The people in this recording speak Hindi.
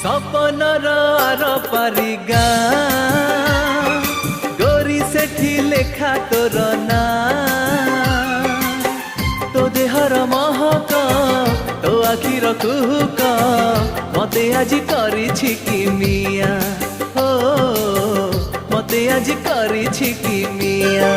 सपनर आर पारी गाँ गोरी सेठी लेखा तोर ना तो देहर महक तो आखिर कुहुक मते आज करिछि कि मिया हो मते आज करिछि कि मिया।